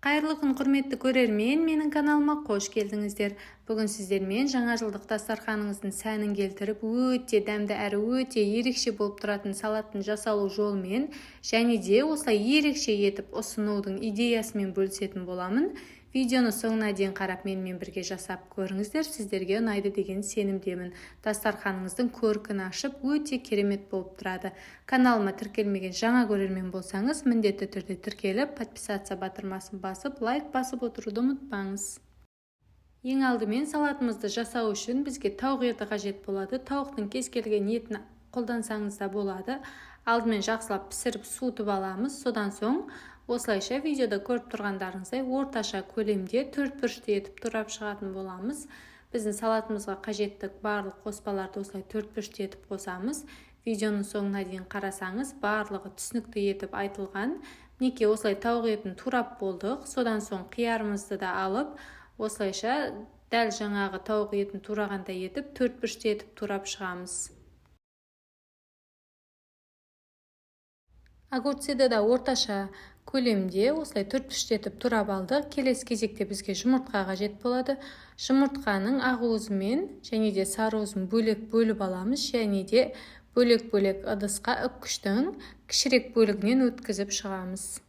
Қайырлы күн, құрметті көрермен, менің каналыма қош келдіңіздер. Бүгін сіздермен жаңа жылдық дастарханыңыздың сәнін келтіріп, өте дәмді әрі өте ерекше болып тұратын салаттың жасалу жолымен және де осылай ерекше етіп ұсынудың идеясымен бөлісетін боламын. Видеоны соңына дейін қарап менімен бірге жасап көріңіздер, сіздерге ұнайды деген сенімдемін. Дастарханыңыздың көркін ашып, өте керемет болып тұрады. Каналыма тіркелмеген жаңа көрермен болсаңыз, міндетті түрде тіркеліп, подписация батырмасын басып, лайк басып отыруды ұмытпаңыз. Ең алдымен салатымызды жасау үшін бізге тауық еті қажет болады. Тауықтың кез келген етін қолдансаңыз да болады. Алдымен жақсылап пісіріп суытып аламыз. Содан соң осылайша видеода көріп тұрғандарыңыздай орташа көлемде 4 бұрышты етіп турап шығатын боламыз. Біздің салатымызға қажетті барлық қоспаларды осылай 4 бұрышты етіп қосамыз. Видеоның соңына дейін қарасаңыз, барлығы түсінікті етіп айтылған. Мінекей осылай тауық етін турап болдық. Содан соң қиярымызды да алып, осылайша дәл жаңағы тауық етін турағандай етіп 4 бұрышты етіп турап шығамыз. Огурцты да орташа көлемде осылай 4 бұрышты етіп турап алдық. Келесі кезекте бізге жұмыртқа қажет болады. Жұмыртқаның ақ уызымен және де сары уызын бөлек бөліп аламыз, және де бөлек-бөлек ыдысқа үккіштің кішірек бөлігінен өткізіп шығамыз.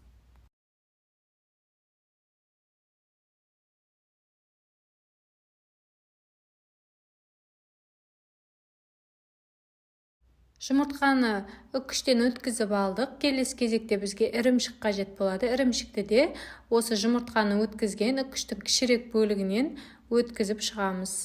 Жұмыртқаны үккіштен өткізіп алдық. Келесі кезекте бізге ірімшік қажет болады. Ірімшікті де осы жұмыртқаны өткізген үккіштің кішірек бөлігінен өткізіп шығамыз.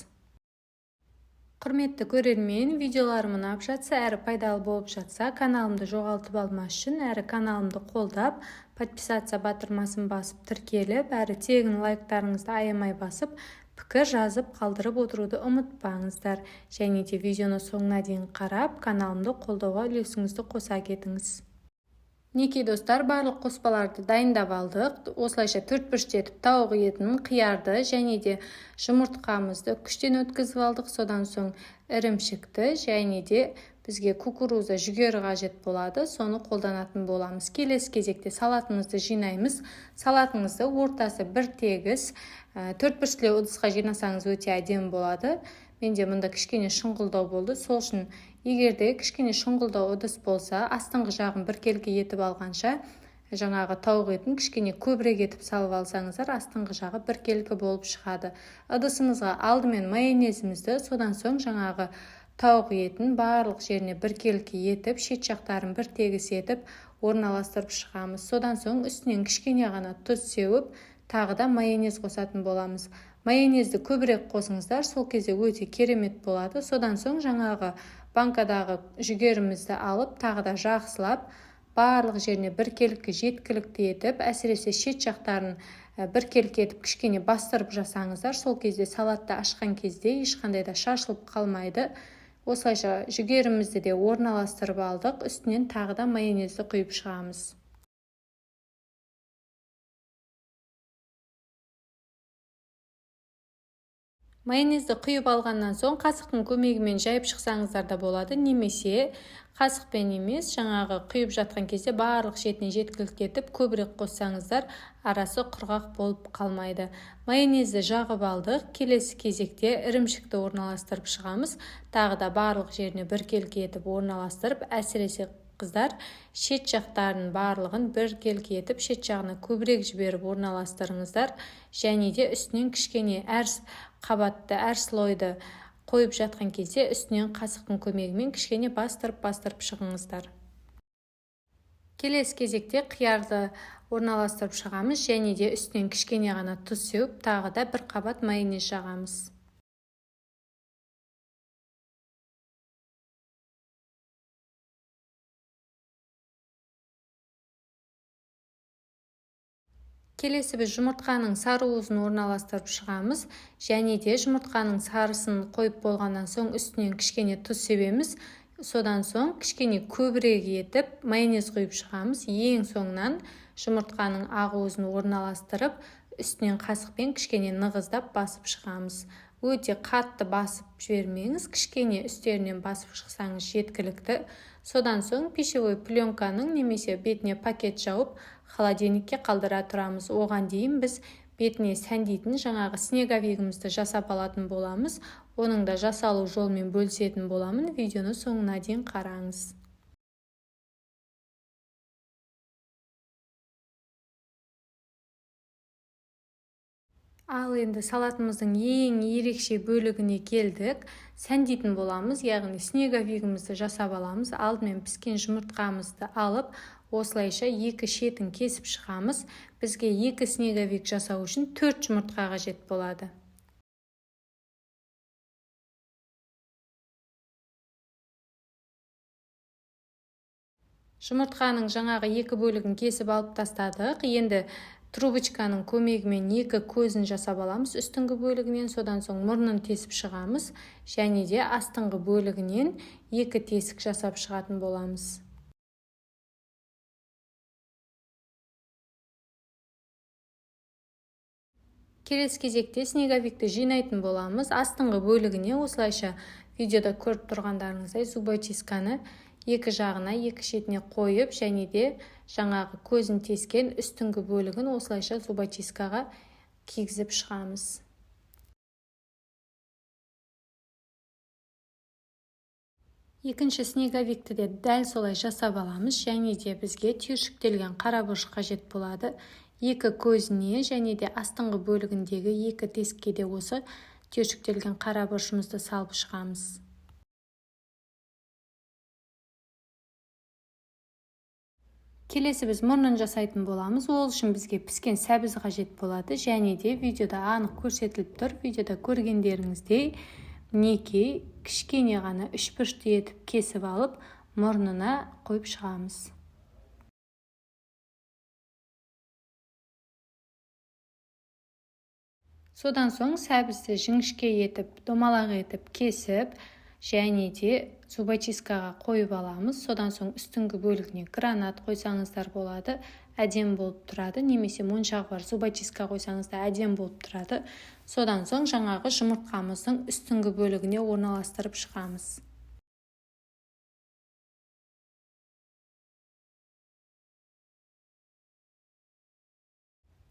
Құрметті көрермен, видеоларым ұнап жатса, әрі пайдалы болып жатса, каналымды жоғалтып алмас үшін әрі каналымды қолдап, подписация батырмасын басып тіркеліп, әрі тегін лайктарыңызды аямай басып, пікір жазып қалдырып отыруды ұмытпаңыздар. Және де видеоны соңына дейін қарап, каналымды қолдауға үлесіңізді қоса кетіңіз. Мінекей достар, барлық қоспаларды дайындап алдық. Осылайша 4 бұрышты етіп тауық етін, қиярды және де жұмыртқамызды үккіштен өткізіп алдық. Содан соң ірімшікті және де бізге кукуруза жүгері қажет болады. Соны қолданатын боламыз. Келесі кезекте салатымызды жинаймыз. Салатыңызды ортасы бір тегіс 4 бұрышлы ыдысқа жинасаңыз өте әдемі болады. Менде мұнда кішкене шұңғылдау болды. Сол үшін егерде кішкене шұңғылдау ыдыс болса, астыңғы жағын біркелкі етіп алғанша, жаңағы тауық етін кішкене көбірек етіп салып алсаңыздар, астыңғы жағы біркелкі болып шығады. Ыдысымызға алдымен майонезімізді, содан соң жаңағы тауық етін барлық жеріне біркелкі етіп, шет жақтарын бір тегіс етіп орналастырып шығамыз. Содан соң үстінен кішкене ғана тұз сеуіп, тағы да майонез қосатын боламыз. Майонезді көбірек қосыңыздар, сол кезде өте керемет болады. Содан соң жаңағы банкадағы жүгерімізді алып, тағы да жақсылап, барлық жеріне біркелкі жеткілікті етіп, әсіресе шет жақтарын біркелкі етіп кішкене бастырып жасаңыздар. Сол кезде салатты ашқан кезде ешқандай да шашылып қалмайды. Осылайша жүгерімізді де орналастырып алдық. Үстінен тағы да майонезді құйып шығамыз. Майонезді құйып алғаннан соң қасықтың көмегімен жайып шықсаңыздар да болады, немесе қасықпен емес, жаңағы құйып жатқан кезде барлық шетіне жеткілікті етіп көбірек қоссаңыздар, арасы құрғақ болып қалмайды. Майонезді жағып алдық. Келесі кезекте ірімшікті орналастырып шығамыз. Тағы да барлық жеріне біркелкі етіп орналастырып, әсіресе қыздар шет жақтарын барлығын біркелкі етіп, шет жағына көбірек жіберіп орналастырыңыздар. Және де үстінен кішкене қабатты әр слойды қойып жатқан кезде үстінен қасықтың көмегімен кішкене бастырып шығыңыздар. Келесі кезекте қиярды орналастырып шығамыз және де үстінен кішкене ғана тұз сеуіп, тағы да бір қабат майонез жағамыз. Келесі біз жұмыртқаның сары уызын орналастырып шығамыз, және де жұмыртқаның сарысын қойып болғаннан соң үстінен кішкене тұз себеміз. Содан соң кішкене көбірек етіп майонез құйып шығамыз. Ең соңынан жұмыртқаның ақ уызын орналастырып, үстінен қасықпен кішкене нығыздап басып шығамыз. өте қатты басып жібермеңіз, кішкене үстерінен басып шықсаңыз жеткілікті. Содан соң пищевой пленканың немесе бетіне пакет жауып холодильникке қалдыра тұрамыз. Оған дейін біз бетіне сәндейтін жаңағы снеговигімізді жасап алатын боламыз. Оның да жасалу жолымен бөлісетін боламын. Видеоны соңына дейін қараңыз. Ал енді салатымыздың ең ерекше бөлігіне келдік. Сәндейтін боламыз, яғни снеговигімізді жасап аламыз. Алдымен піскен жұмыртқамызды алып, осылайша екі шетін кесіп шығамыз. Бізге екі снеговиг жасау үшін 4 жұмыртқа қажет болады. Жұмыртқаның жаңағы екі бөлігін кесіп алып тастадық. Енді трубочканың көмегімен екі көзін жасап аламыз үстіңгі бөлігінен, содан соң мұрнын тесіп шығамыз, және де астыңғы бөлігінен екі тесік жасап шығатын боламыз. Келесі кезекте снеговикті жинайтын боламыз. Астыңғы бөлігіне осылайша видеода көріп тұрғандарыңыздай зубочистканы екі жағына, екі шетіне қойып, және де жаңағы көзін тескен үстіңгі бөлігін осылайша зубочисткаға кигізіп шығамыз. Екінші снеговикті де дәл солай жасап аламыз, және де бізге түйіршіктелген қара бұрыш қажет болады. Екі көзіне және де астыңғы бөлігіндегі екі тесікке де осы түйіршіктелген қара бұрышымызды салып шығамыз. Келесі біз мұрнын жасайтын боламыз. Ол үшін бізге піскен сәбіз қажет болады, және де видеода анық көрсетіліп тұр. Видеода көргендеріңіздей мінекей кішкене ғана үшбұрышты етіп кесіп алып, мұрнына қойып шығамыз. Содан соң сәбізді жіңішке етіп, домалақ етіп кесіп, және де зубочисткаға қойып аламыз. Содан соң үстіңгі бөлігіне гранат қойсаңыздар болады, әдем болып тұрады, немесе моншағы бар зубочистка қойсаңыз да әдем болып тұрады. Содан соң жаңағы жұмыртқамыздың үстіңгі бөлігіне орналастырып шығамыз.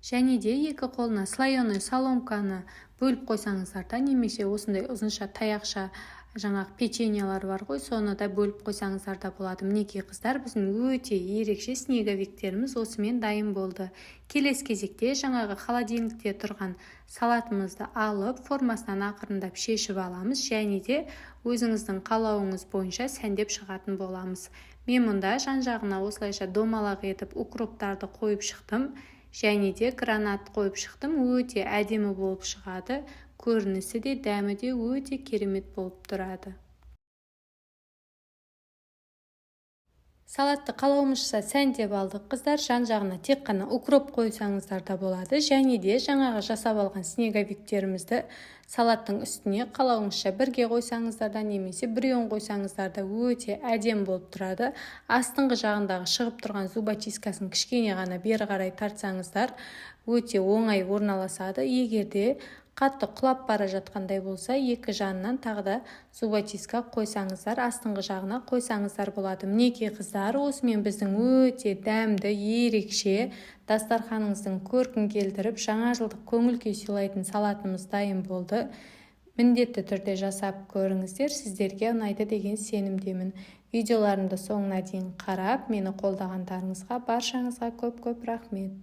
Және де екі қолына слоеный соломканы бөліп қойсаңыздар да, немесе осындай ұзынша таяқша жаңағы печеньялар бар ғой, соны да бөліп қойсаңыздар да болады. Мінекей қыздар, біздің өте ерекше снеговиктеріміз осымен дайын болды. Келесі кезекте жаңағы холодильникте тұрған салатымызды алып, формасынан ақырындап шешіп аламыз, және де өзіңіздің қалауыңыз бойынша сәндеп шығатын боламыз. Мен мұнда жан-жағына осылайша домалақ етіп укроптарды қойып шықтым, және де гранат қойып шықтым. Өте әдемі болып шығады. Көрінісі де, дәмі де өте керемет болып тұрады. Салатты қалауымызша сәндеп алдық қыздар. Жан-жағына тек қана укроп қойсаңыздар да болады, және де жаңағы жасап алған снеговиктерімізді салаттың үстіне қалауыңызша бірге қойсаңыздар да, немесе біреуін қойсаңыздар да өте әдем болып тұрады. Астыңғы жағындағы шығып тұрған зубочисткасын кішкене ғана бері қарай тартсаңыздар өте оңай орналасады. Егерде қатты құлап бара жатқандай болса, екі жанынан тағы да зубочистка қойсаңыздар, астыңғы жағына қойсаңыздар болады. Мінекей қыздар, осымен біздің өте дәмді, ерекше, дастарханыңыздың көркін келтіріп, жаңа жылдық көңіл-күй сыйлайтын салатымыз дайын болды. Міндетті түрде жасап көріңіздер, сіздерге ұнайды деген сенімдемін. Видеоларымды соңына дейін қарап, мені қолдағандарыңызға баршаңызға көп-көп рахмет.